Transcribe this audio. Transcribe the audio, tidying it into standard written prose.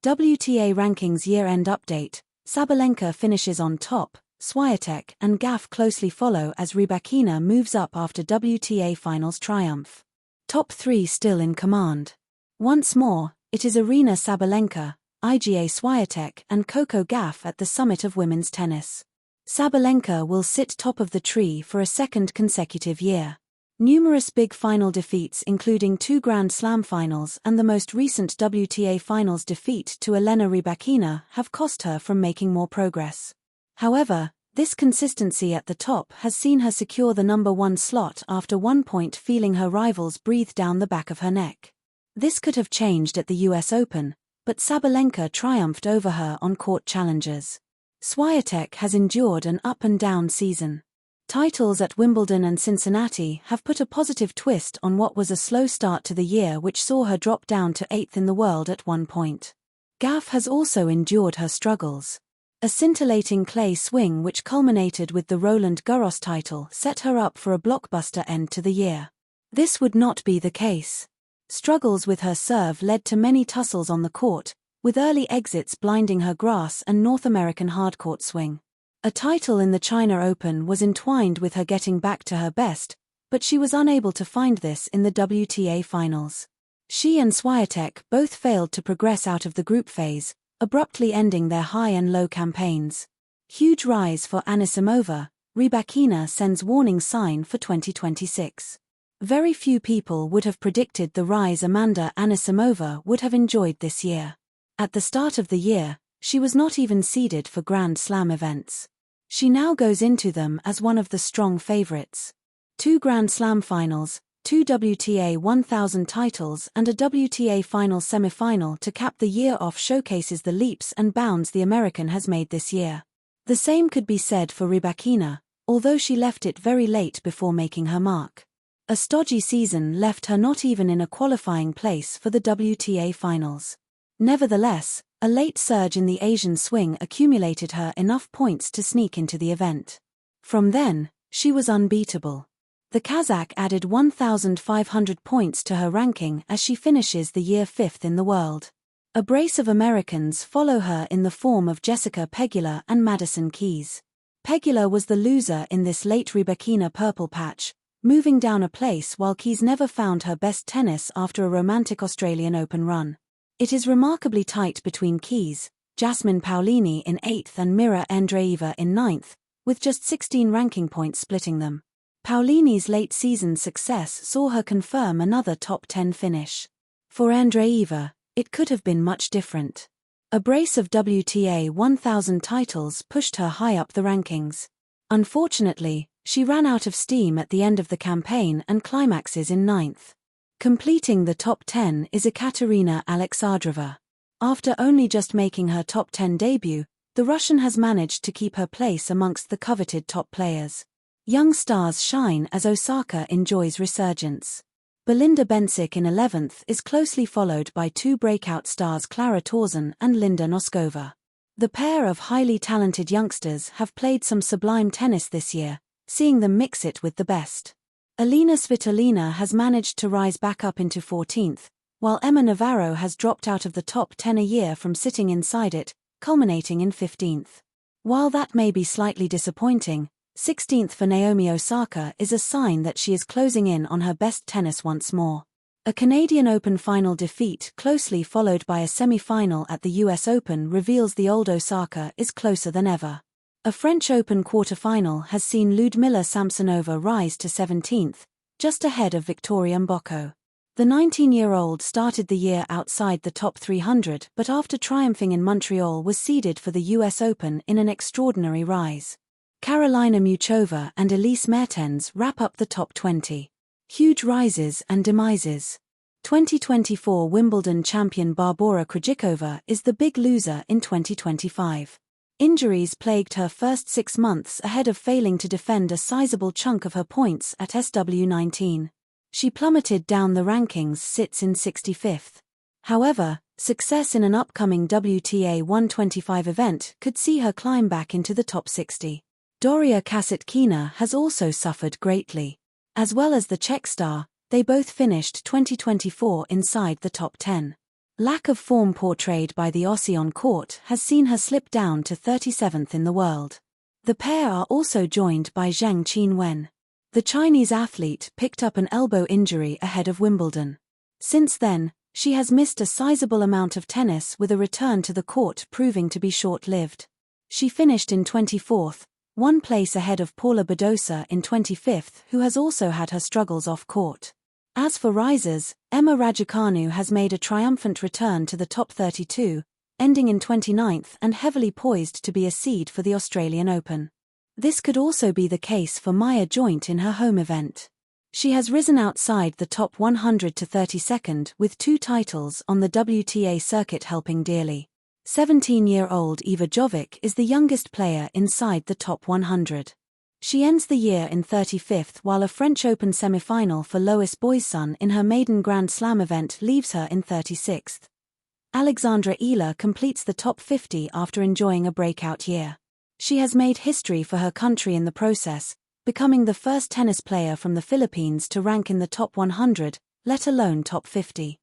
WTA Rankings Year-End Update. Sabalenka finishes on top, Swiatek and Gauff closely follow as Rybakina moves up after WTA Finals triumph. Top 3 still in command. Once more, it is Arena Sabalenka, Iga Swiatek and Coco Gauff at the summit of women's tennis. Sabalenka will sit top of the tree for a second consecutive year. Numerous big final defeats including 2 Grand Slam finals and the most recent WTA Finals defeat to Elena Rybakina have cost her from making more progress. However, this consistency at the top has seen her secure the number 1 slot after 1 point feeling her rivals breathe down the back of her neck. This could have changed at the US Open, but Sabalenka triumphed over her on court challenges. Swiatek has endured an up-and-down season. Titles at Wimbledon and Cincinnati have put a positive twist on what was a slow start to the year, which saw her drop down to 8th in the world at 1 point. Gauff has also endured her struggles. A scintillating clay swing which culminated with the Roland Garros title set her up for a blockbuster end to the year. This would not be the case. Struggles with her serve led to many tussles on the court, with early exits blinding her grass and North American hardcourt swing. A title in the China Open was entwined with her getting back to her best, but she was unable to find this in the WTA Finals. She and Swiatek both failed to progress out of the group phase, abruptly ending their high and low campaigns. Huge rise for Anisimova, Rybakina sends warning sign for 2026. Very few people would have predicted the rise Amanda Anisimova would have enjoyed this year. At the start of the year, she was not even seeded for Grand Slam events. She now goes into them as one of the strong favorites. 2 Grand Slam finals, 2 WTA 1000 titles and a WTA final semifinal to cap the year off showcases the leaps and bounds the American has made this year. The same could be said for Rybakina, although she left it very late before making her mark. A stodgy season left her not even in a qualifying place for the WTA finals. Nevertheless, a late surge in the Asian swing accumulated her enough points to sneak into the event. From then, she was unbeatable. The Kazakh added 1,500 points to her ranking as she finishes the year 5th in the world. A brace of Americans follow her in the form of Jessica Pegula and Madison Keys. Pegula was the loser in this late Rybakina purple patch, moving down a place while Keys never found her best tennis after a romantic Australian Open run. It is remarkably tight between Keys, Jasmine Paolini in 8th and Mira Andreeva in 9th, with just 16 ranking points splitting them. Paolini's late-season success saw her confirm another top 10 finish. For Andreeva, it could have been much different. A brace of WTA 1000 titles pushed her high up the rankings. Unfortunately, she ran out of steam at the end of the campaign and climaxes in 9th. Completing the top 10 is Ekaterina Alexandrova. After only just making her top 10 debut, the Russian has managed to keep her place amongst the coveted top players. Young stars shine as Osaka enjoys resurgence. Belinda Bencic in 11th is closely followed by 2 breakout stars Klara Tauson and Linda Noskova. The pair of highly talented youngsters have played some sublime tennis this year, seeing them mix it with the best. Alina Svitolina has managed to rise back up into 14th, while Emma Navarro has dropped out of the top 10 a year from sitting inside it, culminating in 15th. While that may be slightly disappointing, 16th for Naomi Osaka is a sign that she is closing in on her best tennis once more. A Canadian Open final defeat closely followed by a semi-final at the US Open reveals the old Osaka is closer than ever. A French Open quarter-final has seen Ludmila Samsonova rise to 17th, just ahead of Victoria Mboko. The 19-year-old started the year outside the top 300 but after triumphing in Montreal was seeded for the US Open in an extraordinary rise. Karolina Muchova and Elise Mertens wrap up the top 20. Huge rises and demises. 2024 Wimbledon champion Barbora Krejcikova is the big loser in 2025. Injuries plagued her first 6 months ahead of failing to defend a sizable chunk of her points at SW19. She plummeted down the rankings, sits in 65th. However, success in an upcoming WTA 125 event could see her climb back into the top 60. Doria Kasatkina has also suffered greatly. As well as the Czech star, they both finished 2024 inside the top 10. Lack of form portrayed by the Aussie on court has seen her slip down to 37th in the world. The pair are also joined by Zheng Qinwen. The Chinese athlete picked up an elbow injury ahead of Wimbledon. Since then, she has missed a sizable amount of tennis, with a return to the court proving to be short-lived. She finished in 24th, one place ahead of Paula Badosa in 25th, who has also had her struggles off-court. As for risers, Emma Raducanu has made a triumphant return to the top 32, ending in 29th and heavily poised to be a seed for the Australian Open. This could also be the case for Maya Joint in her home event. She has risen outside the top 100 to 32nd with 2 titles on the WTA circuit, helping dearly. 17-year-old Iva Jovic is the youngest player inside the top 100. She ends the year in 35th, while a French Open semi-final for Lois Boyson in her maiden Grand Slam event leaves her in 36th. Alexandra Ehler completes the top 50 after enjoying a breakout year. She has made history for her country in the process, becoming the first tennis player from the Philippines to rank in the top 100, let alone top 50.